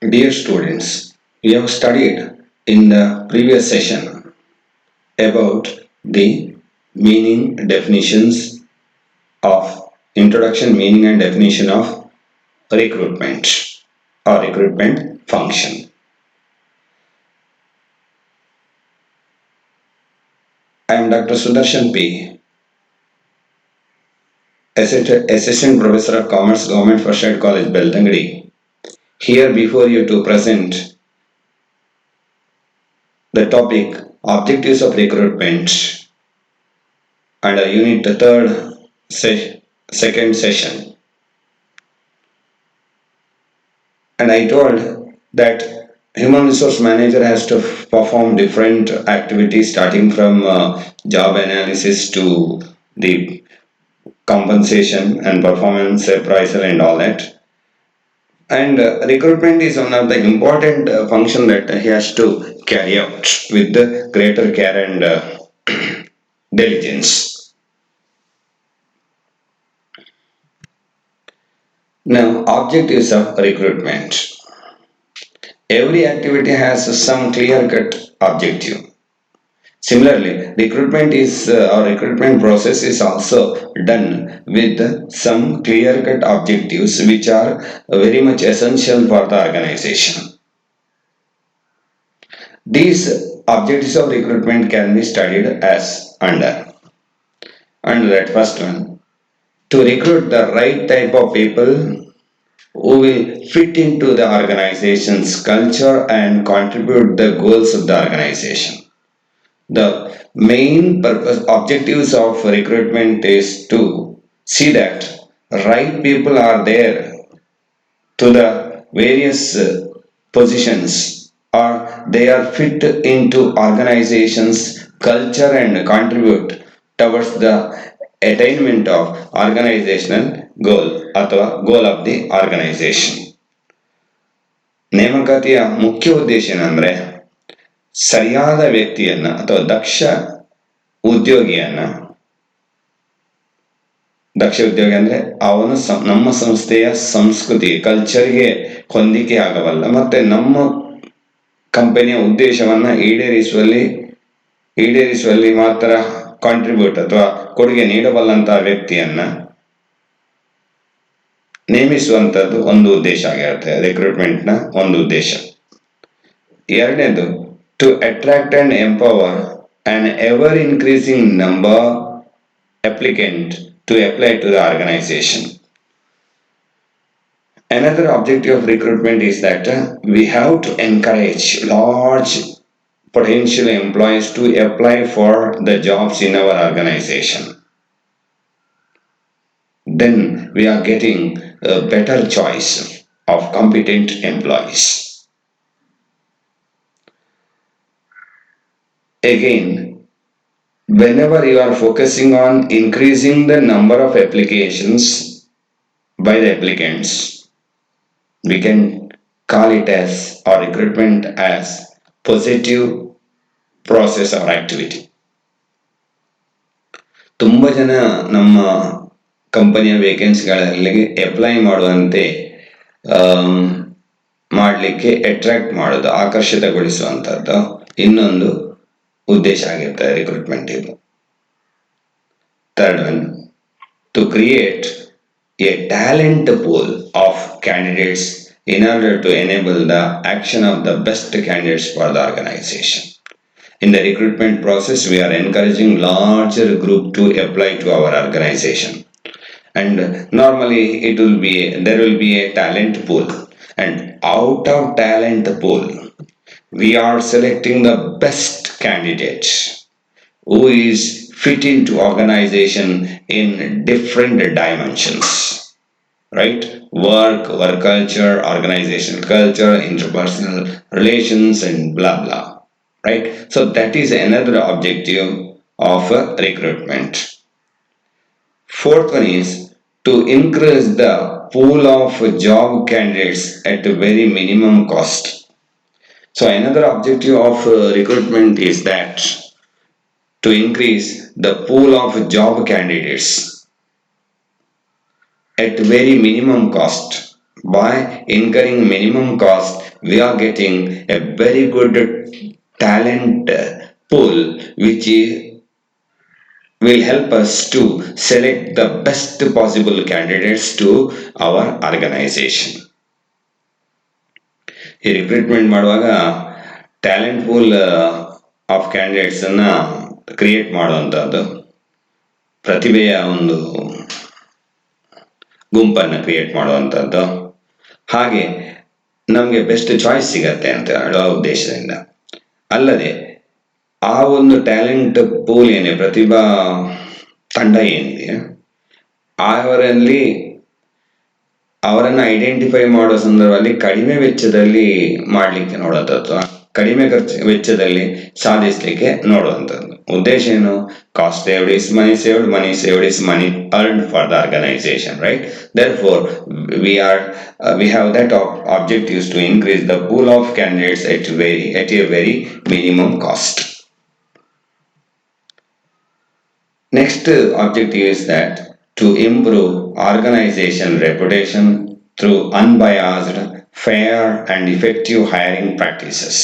Dear students, we have studied in the previous session about the meaning definitions of introduction, meaning and definition of recruitment or recruitment function. I am Dr. Sudarshan P, Assistant Professor of Commerce, Government First Aid College, Beltangadi, here before you to present the topic Objectives of Recruitment under Unit third second session. And I told that human resource manager has to perform different activities starting from job analysis to the compensation and performance appraisal and all that. And recruitment is one of the important function that he has to carry out with the greater care and diligence. Now, objectives of recruitment. Every activity has some clear-cut objective. Similarly, recruitment process is also done with some clear-cut objectives which are very much essential for the organization. These objectives of recruitment can be studied as under that first one, to recruit the right type of people who will fit into the organization's culture and contribute the goals of the organization. The main purpose objectives of recruitment is to see that right people are there to the various positions or they are fit into organizations culture and contribute towards the attainment of organizational goal ಅಥವಾ goal of the organization. ನೇಮಕಾತಿಯ ಮುಖ್ಯ ಉದ್ದೇಶ ಏನಂದ್ರೆ ಸರಿಯಾದ ವ್ಯಕ್ತಿಯನ್ನ ಅಥವಾ ಉದ್ಯೋಗಿಯನ್ನ ದಕ್ಷ ಉದ್ಯೋಗಿ ಅಂದ್ರೆ ಅವನು ನಮ್ಮ ಸಂಸ್ಥೆಯ ಸಂಸ್ಕೃತಿ ಕಲ್ಚರ್ಗೆ ಹೊಂದಿಕೆ ಆಗಬಲ್ಲ ಮತ್ತೆ ನಮ್ಮ ಕಂಪನಿಯ ಉದ್ದೇಶವನ್ನ ಈಡೇರಿಸುವಲ್ಲಿ ಮಾತ್ರ ಕಾಂಟ್ರಿಬ್ಯೂಟ್ ಅಥವಾ ಕೊಡುಗೆ ನೀಡಬಲ್ಲಂತಹ ವ್ಯಕ್ತಿಯನ್ನ ನೇಮಿಸುವಂತದ್ದು ಒಂದು ಉದ್ದೇಶ ಆಗಿರುತ್ತೆ ರಿಕ್ರೂಟ್ಮೆಂಟ್ ನ ಒಂದು ಉದ್ದೇಶ. ಎರಡನೇದು to attract and empower an ever increasing number applicant to apply to the organization. Another objective of recruitment is that we have to encourage large potential employees to apply for the jobs in our organization. Then we are getting a better choice of competent employees. Again, whenever you are focusing on increasing the number of applications by the applicants, we can call it as or recruitment as positive process or activity. ತುಂಬ ಜನ ನಮ್ಮ ಕಂಪನಿಯ ವೇಕೆನ್ಸಿಗಳಲ್ಲಿ apply ಮಾಡುವಂತೆ ಮಾಡಲಿಕ್ಕೆ attract ಮಾಡೋದು ಆಕರ್ಷಿತಗೊಳಿಸುವಂಥದ್ದು ಇನ್ನೊಂದು ಉದ್ದೇಶ ಆಗಿರುತ್ತೆ ರಿಕ್ರೂಟ್ಮೆಂಟ್ ಇದು. Third one, to create a talent pool of candidates in order to enable the action of the best candidates for the organization. In the recruitment process, we are encouraging larger group to apply to our organization. And normally there will be a talent pool. And out of talent pool, we are selecting the best candidate who is fit into organization in different dimensions, right? Work culture, organizational culture, interpersonal relations, and blah blah, right? So that is another objective of recruitment. Fourth one is to increase the pool of job candidates at a very minimum cost. So another objective of recruitment is that to increase the pool of job candidates at very minimum cost by incurring minimum cost, we are getting a very good talent pool which will help us to select the best possible candidates to our organization. ಈ recruitment ಮಾಡುವಾಗ talent pool of candidates ಅನ್ನ create ಮಾಡುವಂತಹದ್ದು, ಪ್ರತಿಭೆಯ ಒಂದು ಗುಂಪನ್ನು create ಮಾಡುವಂಥದ್ದು, ಹಾಗೆ ನಮಗೆ ಬೆಸ್ಟ್ ಚಾಯ್ಸ್ ಸಿಗತ್ತೆ ಅಂತ ಹೇಳುವ ಉದ್ದೇಶದಿಂದ. ಅಲ್ಲದೆ ಆ ಒಂದು ಟ್ಯಾಲೆಂಟ್ ಪೂಲ್ ಏನೇ ಪ್ರತಿಭಾ ತಂಡ ಏನಿದೆ ಅವರಲ್ಲಿ ಅವರನ್ನು ಐಡೆಂಟಿಫೈ ಮಾಡೋ ಸಂದರ್ಭದಲ್ಲಿ ಕಡಿಮೆ ವೆಚ್ಚದಲ್ಲಿ ಮಾಡಲಿಕ್ಕೆ ನೋಡುವಂಥದ್ದು, ಕಡಿಮೆ ವೆಚ್ಚದಲ್ಲಿ ಸಾಧಿಸಲಿಕ್ಕೆ ನೋಡುವಂಥದ್ದು. ಉದ್ದೇಶ ಏನು? Cost saved is money saved, money saved is money earned for the organization, right? Therefore, we have that objectives to increase the pool of candidates at a very minimum cost. Next objective is that to improve organization reputation through unbiased, fair and effective hiring practices.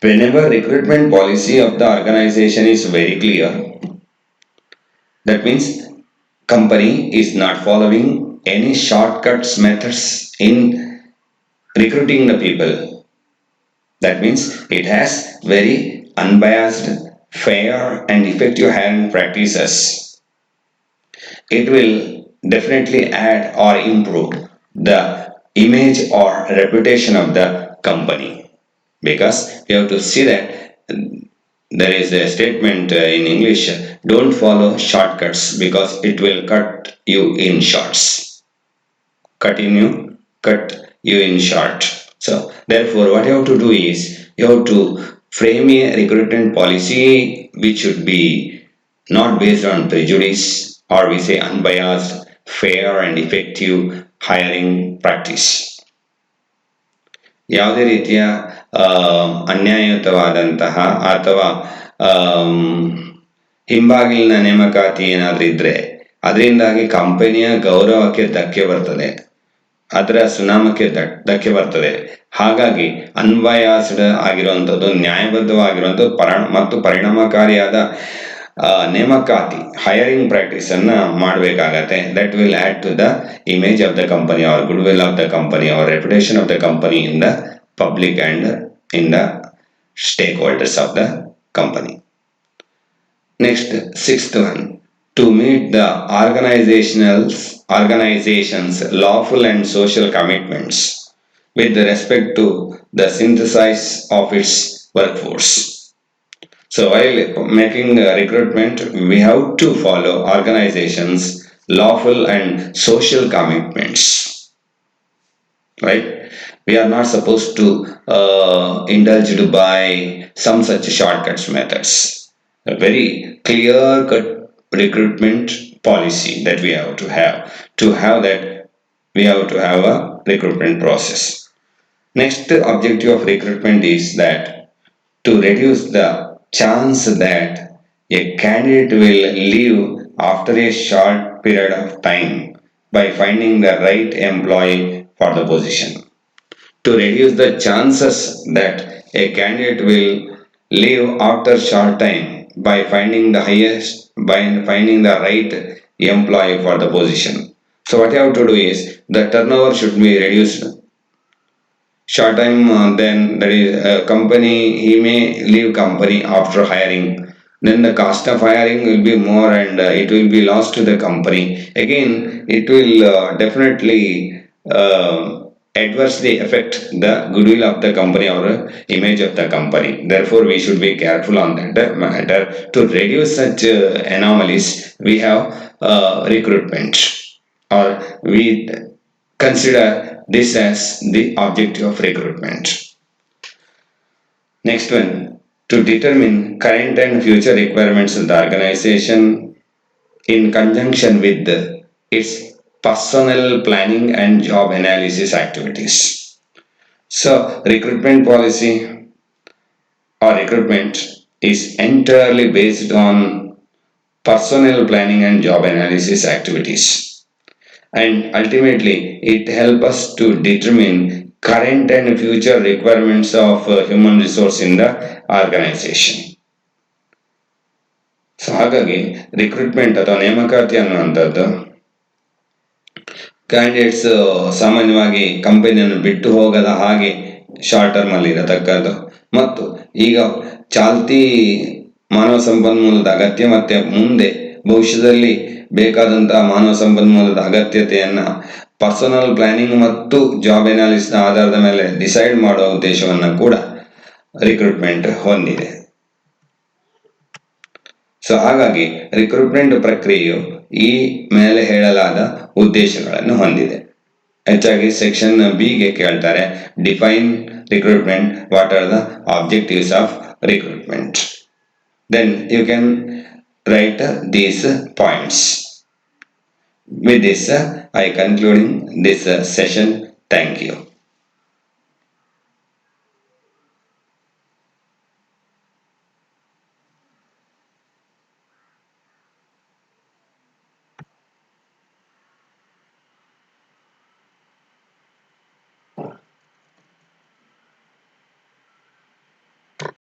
Whenever recruitment policy of the organization is very clear, that means company is not following any shortcuts methods in recruiting the people. That means it has very unbiased, fair and effective hiring practices. It will definitely add or improve the image or reputation of the company, because you have to see that there is a statement in English, don't follow shortcuts because it will cut you in shorts. Cut you in short. So therefore what you have to do is you have to frame a recruitment policy which should be not based on prejudice, or we say unbiased, fair and effective hiring practice. ಯಾವುದೇ ರೀತಿಯ ಅನ್ಯಾಯಯುತವಾದಂತಹ ಅಥವಾ ಹಿಂಬಾಗಿಲಿನ ನೇಮಕಾತಿ ಏನಾದರೂ ಇದ್ರೆ ಅದರಿಂದಾಗಿ ಕಂಪನಿಯ ಗೌರವಕ್ಕೆ ಧಕ್ಕೆ ಬರ್ತದೆ, ಅದರ ಸುನಾಮಕ್ಕೆ ಧಕ್ಕೆ ಬರ್ತದೆ. ಹಾಗಾಗಿ ಅನ್ಬಯಾಸ್ಡ್ ಆಗಿರುವಂಥದ್ದು, ನ್ಯಾಯಬದ್ಧವಾಗಿರುವಂಥದ್ದು ಮತ್ತು ಪರಿಣಾಮಕಾರಿಯಾದ ನೇಮಕಾತಿ ಹೈರಿಂಗ್ ಪ್ರಾಕ್ಟೀಸ್ ಅನ್ನ ಮಾಡಬೇಕಾಗತ್ತೆ. That will add to the image of the company, our goodwill of the company, our reputation of the company in the public and in the stakeholders of the company. Next, sixth one, to meet the organization's lawful and social commitments with respect to the synthesis of its workforce. So while making recruitment, we have to follow organizations' lawful and social commitments, right? We are not supposed to indulge by some such shortcuts methods. A very clear-cut recruitment policy that we have to have. To have that, we have to have a recruitment process. Next objective of recruitment is that to reduce the chance that a candidate will leave after a short period of time by finding the right employee for the position. To reduce the chances that a candidate will leave after short time by finding the right employee for the position. So what you have to do is the turnover should be reduced. Short time, then there is a company, he may leave company after hiring, then the cost of hiring will be more and it will be lost to the company. Again, it will definitely adversely affect the goodwill of the company or image of the company. Therefore, we should be careful on that matter. To reduce such anomalies, we have recruitment, or we consider this as the objective of recruitment. Next one, to determine current and future requirements of the organization in conjunction with its personnel planning and job analysis activities. So recruitment policy or recruitment is entirely based on personnel planning and job analysis activities. and ultimately it helps us to determine current and future requirements of human resource in the organization. So ಹಾಗಾಗಿ recruitment ಅಥವಾ ನೇಮಕಾತಿ ಅನ್ನುವಂಥದ್ದು candidates ಸಾಮಾನ್ಯವಾಗಿ ಕಂಪನಿಯನ್ನು ಬಿಟ್ಟು ಹೋಗದ ಹಾಗೆ short term ಅಲ್ಲಿ ಇರತಕ್ಕದ್ದು ಮತ್ತು ಈಗ ಚಾಲ್ತಿ ಮಾನವ ಸಂಪನ್ಮೂಲದ ಅಗತ್ಯ ಮತ್ತೆ ಮುಂದೆ ಭವಿಷ್ಯದಲ್ಲಿ ಬೇಕಾದಂತಹ ಮಾನವ ಸಂಪನ್ಮೂಲದ ಅಗತ್ಯತೆಯನ್ನ ಪರ್ಸನಲ್ ಪ್ಲಾನಿಂಗ್ ಮತ್ತು ಜಾಬ್ ಅನಾಲಿಸಿಸ್ ನ ಆಧಾರದ ಮೇಲೆ ಡಿಸೈಡ್ ಮಾಡುವ ಉದ್ದೇಶವನ್ನು ಕೂಡ ರಿಕ್ರೂಟ್ಮೆಂಟ್ ಹೊಂದಿದೆ. ಸೊ ಹಾಗಾಗಿ ರಿಕ್ರೂಟ್ಮೆಂಟ್ ಪ್ರಕ್ರಿಯೆಯು ಈ ಮೇಲೆ ಹೇಳಲಾದ ಉದ್ದೇಶಗಳನ್ನು ಹೊಂದಿದೆ. ಹೆಚ್ಚಾಗಿ ಸೆಕ್ಷನ್ ಬಿ ಗೆ ಕೇಳ್ತಾರೆ, define recruitment, what are the objectives of recruitment. Then you can write these points. With this, I concluding this session. Thank you.